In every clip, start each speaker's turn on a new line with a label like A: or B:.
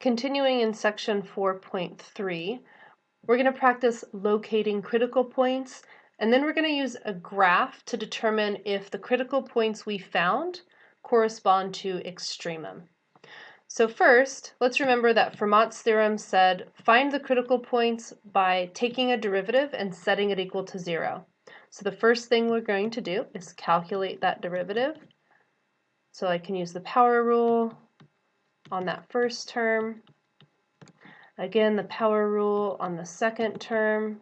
A: Continuing in section 4.3, we're going to practice locating critical points, and then we're going to use a graph to determine if the critical points we found correspond to extremum. So first, let's remember that Fermat's theorem said find the critical points by taking a derivative and setting it equal to 0. So the first thing we're going to do is calculate that derivative. So I can use the power rule on that first term. Again, the power rule on the second term.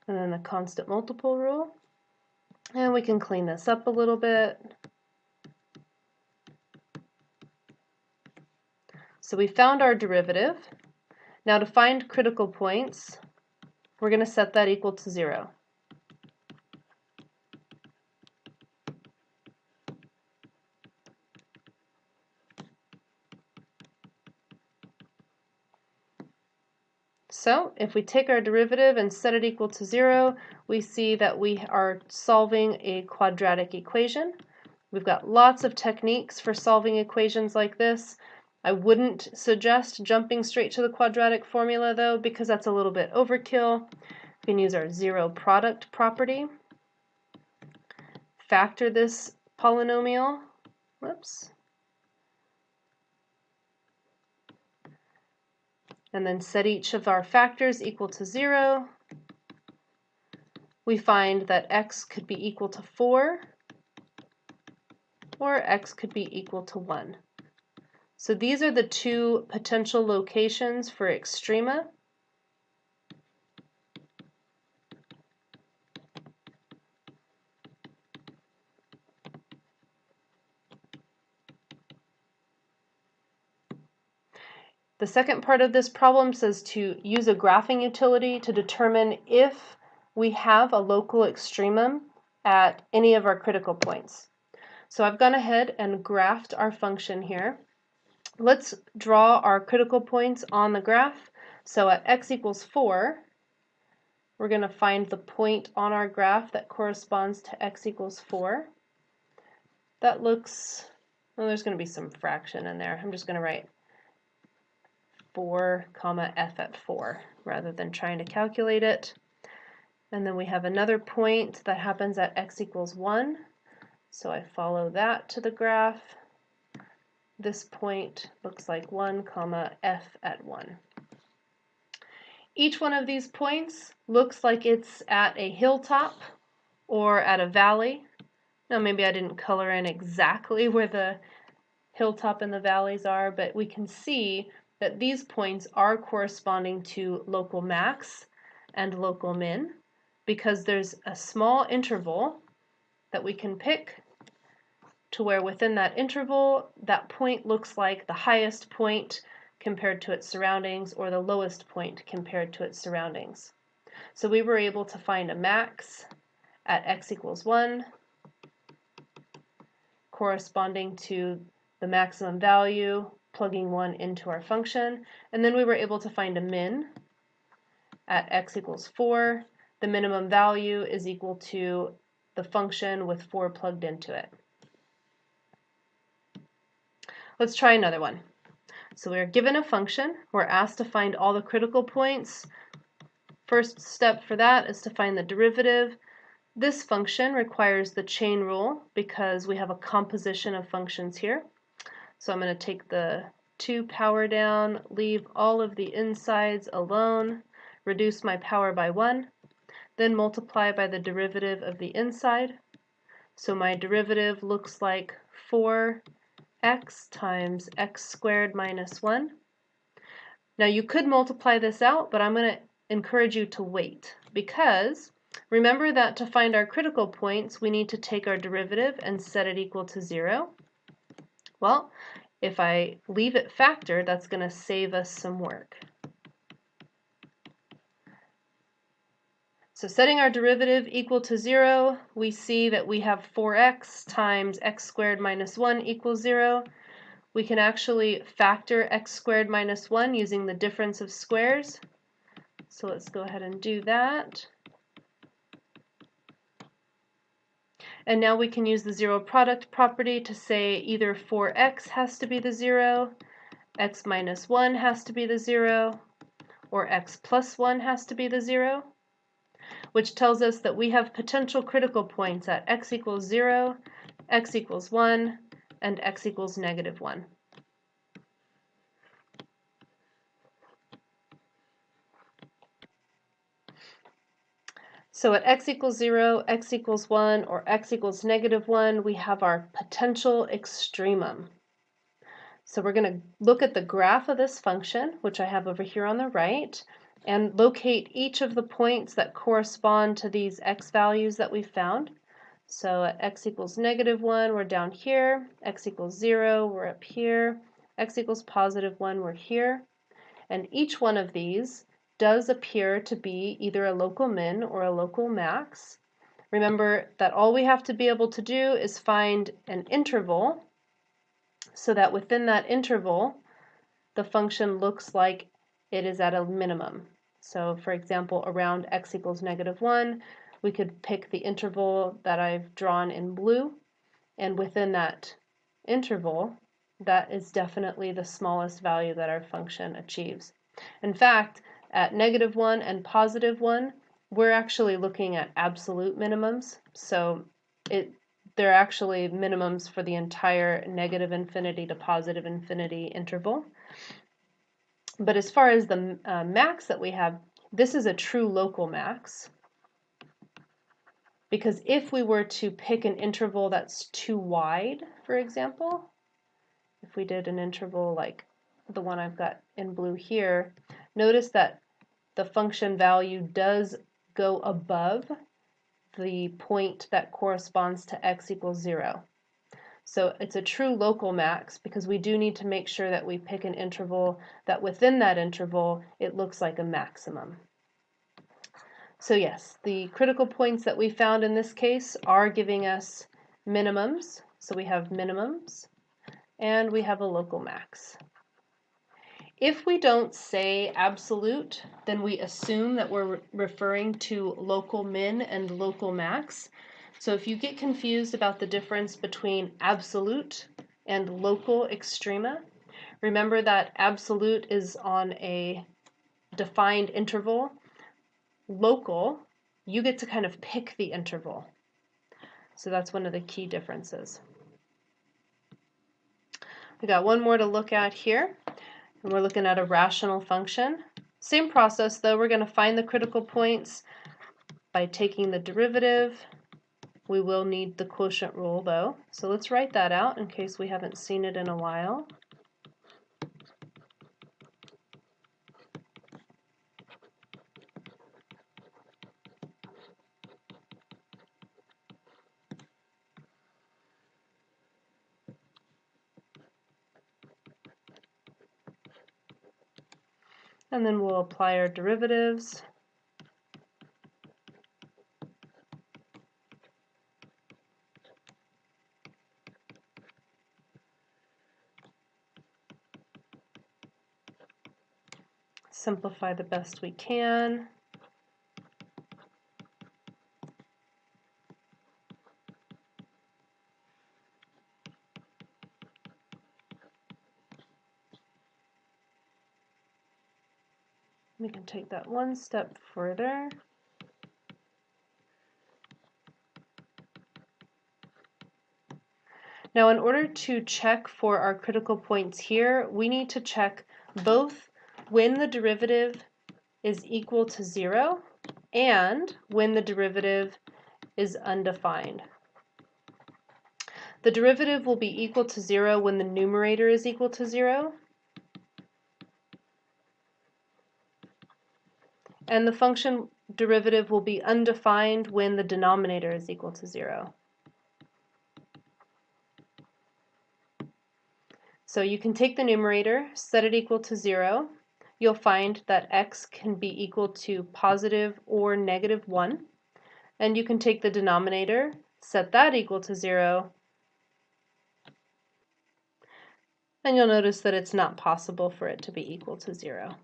A: And then the constant multiple rule. And we can clean this up a little bit. So we found our derivative. Now to find critical points, we're going to set that equal to 0. So if we take our derivative and set it equal to 0, we see that we are solving a quadratic equation. We've got lots of techniques for solving equations like this. I wouldn't suggest jumping straight to the quadratic formula though, because that's a little bit overkill. We can use our zero product property. Factor this polynomial. Whoops. And then set each of our factors equal to 0. We find that x could be equal to 4, or x could be equal to 1. So these are the two potential locations for extrema. The second part of this problem says to use a graphing utility to determine if we have a local extremum at any of our critical points. So I've gone ahead and graphed our function here. Let's draw our critical points on the graph. So at x equals 4, we're going to find the point on our graph that corresponds to x equals 4. That looks, well, there's going to be some fraction in there. I'm just going to write 4, f at 4 rather than trying to calculate it. And then we have another point that happens at x equals 1. So I follow that to the graph. This point looks like 1, f at 1. Each one of these points looks like it's at a hilltop or at a valley. Now maybe I didn't color in exactly where the hilltop and the valleys are, but we can see that these points are corresponding to local max and local min because there's a small interval that we can pick to where within that interval that point looks like the highest point compared to its surroundings or the lowest point compared to its surroundings. So we were able to find a max at x equals 1 corresponding to the maximum value, plugging 1 into our function, and then we were able to find a min at x equals 4. The minimum value is equal to the function with 4 plugged into it. Let's try another one. So we're given a function. We're asked to find all the critical points. First step for that is to find the derivative. This function requires the chain rule because we have a composition of functions here. So I'm going to take the 2 power down, leave all of the insides alone, reduce my power by 1, then multiply by the derivative of the inside. So my derivative looks like 4x times x squared minus 1. Now you could multiply this out, but I'm going to encourage you to wait because remember that to find our critical points, we need to take our derivative and set it equal to 0. Well, if I leave it factored, that's going to save us some work. So setting our derivative equal to 0, we see that we have 4x times x squared minus 1 equals 0. We can actually factor x squared minus 1 using the difference of squares. So let's go ahead and do that. And now we can use the zero product property to say either 4x has to be the 0, x minus 1 has to be the 0, or x plus 1 has to be the 0, which tells us that we have potential critical points at x equals 0, x equals 1, and x equals negative 1. So at x equals 0, x equals 1, or x equals negative 1, we have our potential extremum. So we're going to look at the graph of this function, which I have over here on the right, and locate each of the points that correspond to these x values that we found. So at x equals negative 1, we're down here. X equals 0, we're up here. X equals positive 1, we're here. And each one of these does appear to be either a local min or a local max. Remember that all we have to be able to do is find an interval so that within that interval, the function looks like it is at a minimum. So for example, around x equals negative 1, we could pick the interval that I've drawn in blue, and within that interval, that is definitely the smallest value that our function achieves. In fact, at negative 1 and positive 1, we're actually looking at absolute minimums. So they're actually minimums for the entire negative infinity to positive infinity interval. But as far as the max that we have, this is a true local max. Because if we were to pick an interval that's too wide, for example, if we did an interval like the one I've got in blue here, notice that the function value does go above the point that corresponds to x equals 0. So it's a true local max because we do need to make sure that we pick an interval that within that interval it looks like a maximum. So yes, the critical points that we found in this case are giving us minimums. So we have minimums and we have a local max. If we don't say absolute, then we assume that we're referring to local min and local max. So if you get confused about the difference between absolute and local extrema, remember that absolute is on a defined interval. Local, you get to kind of pick the interval. So that's one of the key differences. We got one more to look at here, and we're looking at a rational function. Same process though, we're going to find the critical points by taking the derivative. We will need the quotient rule though, so let's write that out in case we haven't seen it in a while. And then we'll apply our derivatives. Simplify the best we can. We can take that one step further. Now in order to check for our critical points here, we need to check both when the derivative is equal to 0 and when the derivative is undefined. The derivative will be equal to 0 when the numerator is equal to 0, and the function derivative will be undefined when the denominator is equal to 0. So you can take the numerator, set it equal to 0. You'll find that x can be equal to positive or negative 1. And you can take the denominator, set that equal to 0, and you'll notice that it's not possible for it to be equal to 0.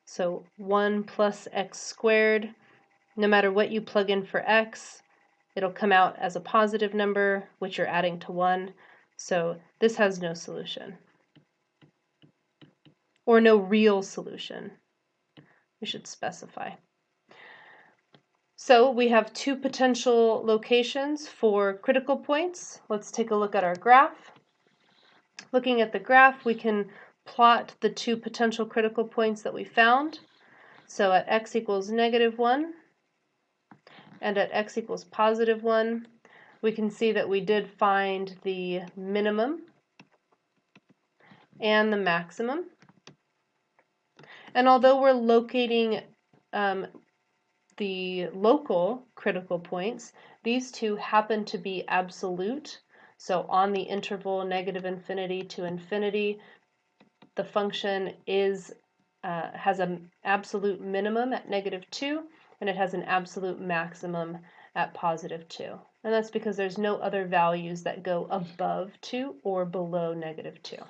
A: So 1 plus x squared, no matter what you plug in for x, it'll come out as a positive number, which you're adding to 1. So this has no solution, or no real solution. We should specify. So we have 2 potential locations for critical points. Let's take a look at our graph. Looking at the graph, we can plot the 2 potential critical points that we found. So at x equals -1 and at x equals +1, we can see that we did find the minimum and the maximum. And although we're locating the local critical points, these 2 happen to be absolute. So on the interval -infinity to infinity, the function has an absolute minimum at -2, and it has an absolute maximum at +2. And that's because there's no other values that go above 2 or below -2.